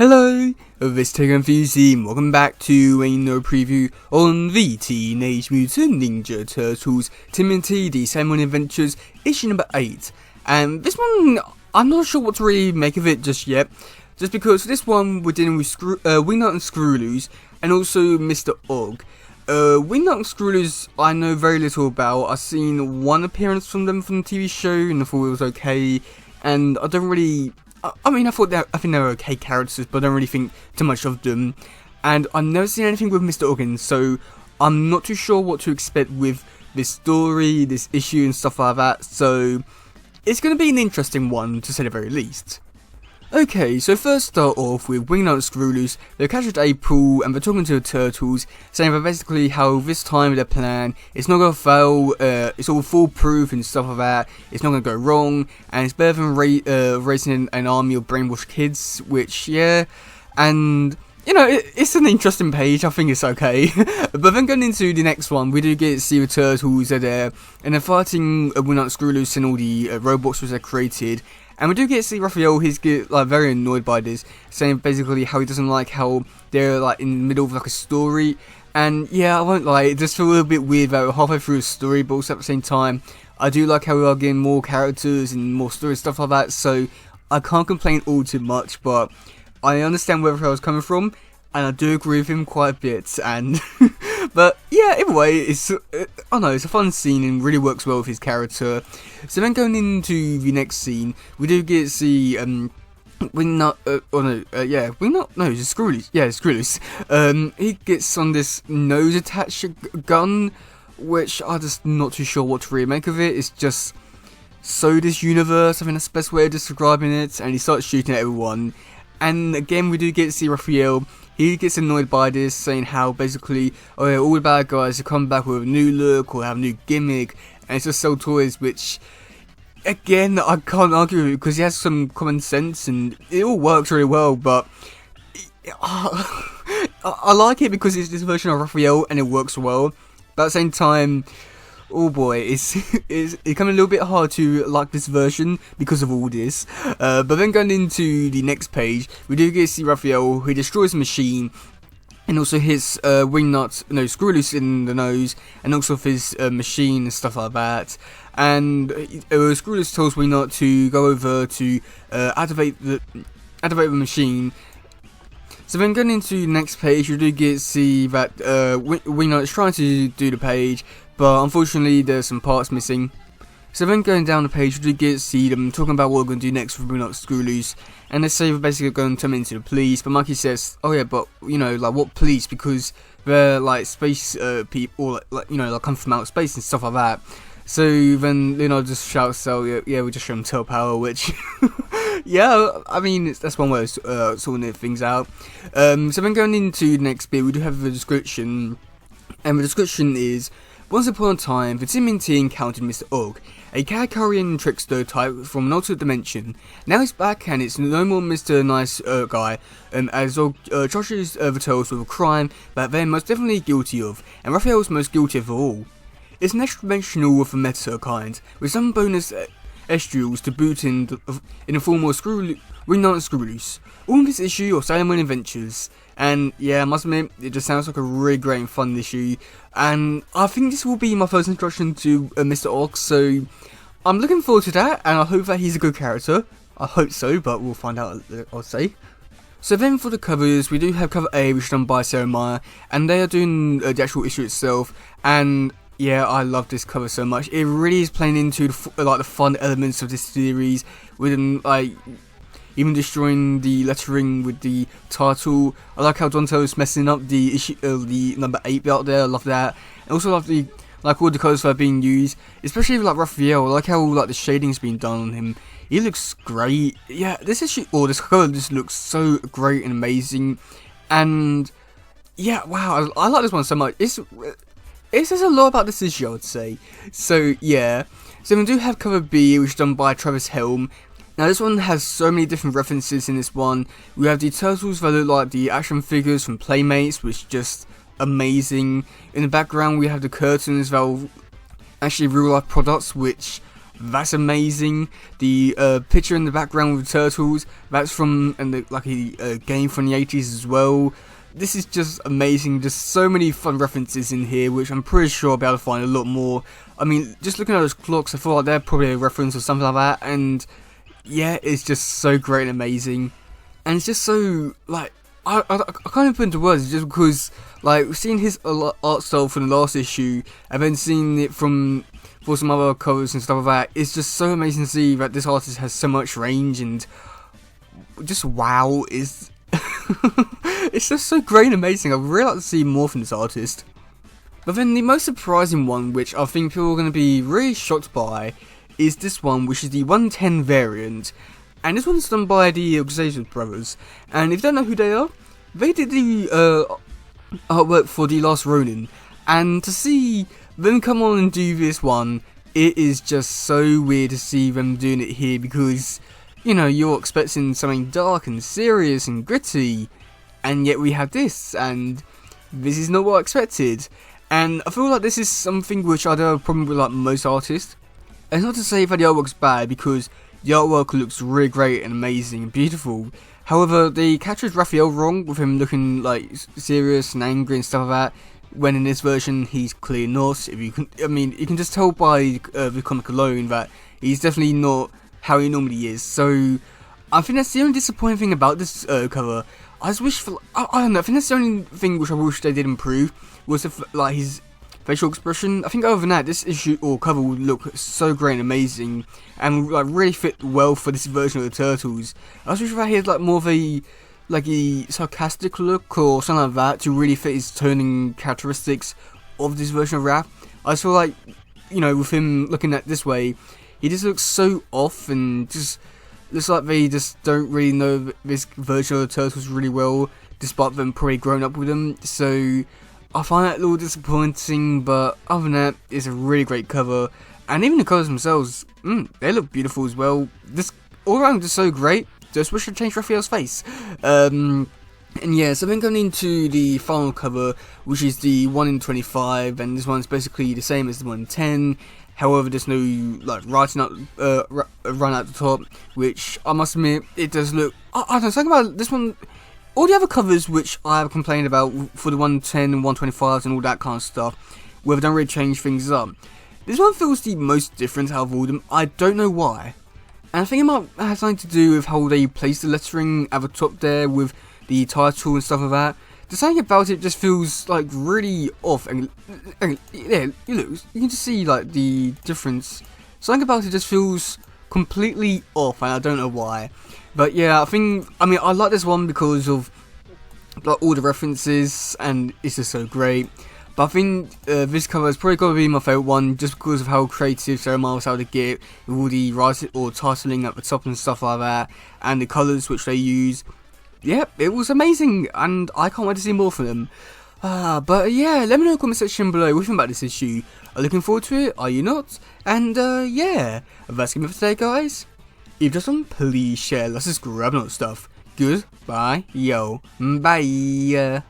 Hello, this is teddygaming and welcome back to another preview on the Teenage Mutant Ninja Turtles tmnt The Simon Adventures issue number 8. And this one, I'm not sure what to really make of it just yet, just because for this one we're dealing with Wingnut and Screwloose and also Mr. Og. Wingnut and Screwloose I know very little about. I've seen one appearance from them from the TV show and I thought it was okay, and I don't really... I think they're okay characters, but I don't really think too much of them. And I've never seen anything with Mr. Ogden, so I'm not too sure what to expect with this story, this issue and stuff like that. So it's going to be an interesting one, to say the very least. Okay, so first start off with Wingnut and Screwloose. They're captured April and they're talking to the Turtles, saying that basically how this time their plan, it's not going to fail, it's all foolproof and stuff like that, it's not going to go wrong, and it's better than raising an army of brainwashed kids, which, yeah, and... you know, it's an interesting page, I think it's okay. But then going into the next one, we do get to see the Turtles are there, and they're fighting Wingnut and Screwloose and all the robots which they created. And we do get to see Raphael, he's very annoyed by this, saying basically how he doesn't like how they're like in the middle of like a story. And yeah, I won't lie, it just feels a little bit weird that we're halfway through a story, but also at the same time, I do like how we are getting more characters and more story stuff like that, so I can't complain all too much, but I understand where Raphael's coming from, and I do agree with him quite a bit, and but yeah, either way, it's it's a fun scene and really works well with his character. So then going into the next scene, we do get to see Wingnut, Screwloose. He gets on this nose attached gun, which I'm just not too sure what to really make of it. It's just so this universe, I think that's the best way of describing it, and he starts shooting at everyone. And again, we do get to see Raphael. He gets annoyed by this, saying how basically, oh yeah, all the bad guys have come back with a new look or have a new gimmick, and it's just sell toys, which, again, I can't argue with it because he has some common sense and it all works really well, but I like it because it's this version of Raphael and it works well, but at the same time, oh boy, it's becoming a little bit hard to like this version because of all this. But then going into the next page, we do get to see Raphael, who destroys the machine and also hits Screwloose in the nose, and also with his machine and stuff like that. And Screwloose tells Wingnut to go over to activate the machine. So then going into the next page, we do get to see that Wingnut is trying to do the page, but unfortunately there's some parts missing. So then going down the page, we do get to see them talking about what we're going to do next with Wingnut and Screwloose, and they say we're basically going to turn into the police, but Mikey says, oh yeah, but you know, like what police, because they're like space people, like come from outer space and stuff like that. So then Leonardo just shouts, so yeah, we just show them tail power, which yeah, I mean that's one way of sorting things out. So then going into the next bit, we do have the description, and the description is: once upon a time, the tmnt encountered Mr. Og, a Kakarian trickster type from an alternate dimension. Now he's back and it's no more Mr. Nice Guy, as Og charges the Turtles with a crime that they're most definitely guilty of, and Raphael's most guilty of all. It's an extra dimensional of a meta kind, with some bonus extras to boot in the form of Wingnut and Screwloose. All in this issue of Simon Adventures. And yeah, I must admit, it just sounds like a really great and fun issue. And I think this will be my first introduction to Mr. Og, so I'm looking forward to that, and I hope that he's a good character. I hope so, but we'll find out, I'll say. So then for the covers, we do have cover A, which is done by Sarah Meyer, and they are doing the actual issue itself, and yeah, I love this cover so much. It really is playing into the fun elements of this series, with like even destroying the lettering with the title. I like how Donatello's messing up the issue, the number 8 bit out there. I love that. I also love the all the colours that are being used, especially like Raphael. I like how like the shading's been done on him. He looks great. Yeah, this issue, this cover just looks so great and amazing. And yeah, wow, I like this one so much. It says a lot about this issue, I would say. So yeah, so we do have cover B, which is done by Travis Helm. Now this one has so many different references in this one. We have the Turtles that look like the action figures from Playmates, which is just amazing. In the background we have the curtains that are actually real life products, which that's amazing. The picture in the background with the turtles, that's from a game from the 80s as well. This is just amazing. Just so many fun references in here, which I'm pretty sure I'll be able to find a lot more. I mean, just looking at those clocks, I feel like they're probably a reference or something like that. And yeah, it's just so great and amazing. And it's just so, like, I can't even put into words, just because, like, seeing his art style from the last issue, and then seeing it for some other covers and stuff like that, it's just so amazing to see that this artist has so much range, and just wow, is it's just so great and amazing. I'd really like to see more from this artist. But then the most surprising one, which I think people are going to be really shocked by, is this one, which is the 110 variant. And this one's done by the Xavier brothers. And if you don't know who they are, they did the artwork for The Last Ronin. And to see them come on and do this one, it is just so weird to see them doing it here, because, you know, you're expecting something dark and serious and gritty, and yet we have this, and this is not what I expected. And I feel like this is something which I don't have a problem with, like most artists. And it's not to say that the artwork's bad, because the artwork looks really great and amazing and beautiful. However, they captured Raphael wrong, with him looking like serious and angry and stuff like that, when in this version he's clearly not. If you can, I mean, you can just tell by the comic alone that he's definitely not how he normally is. So I think that's the only disappointing thing about this cover. I just wish for, I don't know, I think that's the only thing which I wish they did improve, was like his facial expression. I think other than that, this issue or cover would look so great and amazing, and like really fit well for this version of the Turtles. I just wish that he had like more of a sarcastic look or something like that to really fit his toning characteristics of this version of Raph. I just feel like, you know, with him looking at this way, he just looks so off, and just looks like they just don't really know this version of the Turtles really well, despite them probably growing up with them. So I find that a little disappointing, but other than that, it's a really great cover. And even the colours themselves, they look beautiful as well. This all around is so great. Just wish I'd changed Raphael's face. And yeah, so then going into the final cover, which is the 1 in 25, and this one's basically the same as the 1 in 10. However, there's no like writing out, run out the top, which I must admit, it does look. I don't know, something about this one. All the other covers which I have complained about for the 110 and 125s and all that kind of stuff, where they don't really change things up, this one feels the most different out of all of them. I don't know why. And I think it might have something to do with how they place the lettering at the top there with the title and stuff like that. There's something about it just feels like really off, and yeah, you can just see like the difference. Something about it just feels completely off, and I don't know why. But yeah, I mean I like this one because of like all the references, and it's just so great. But I think this cover is probably going to be my favourite one, just because of how creative Sarah Miles was able to get with all the writing or titling at the top and stuff like that, and the colours which they use. Yep, it was amazing, and I can't wait to see more from them. But yeah, let me know in the comment section below what you think about this issue. Are you looking forward to it? Are you not? And yeah, that's it for today, guys. If you've just done, please share, let's just grab another stuff. Goodbye, yo, bye.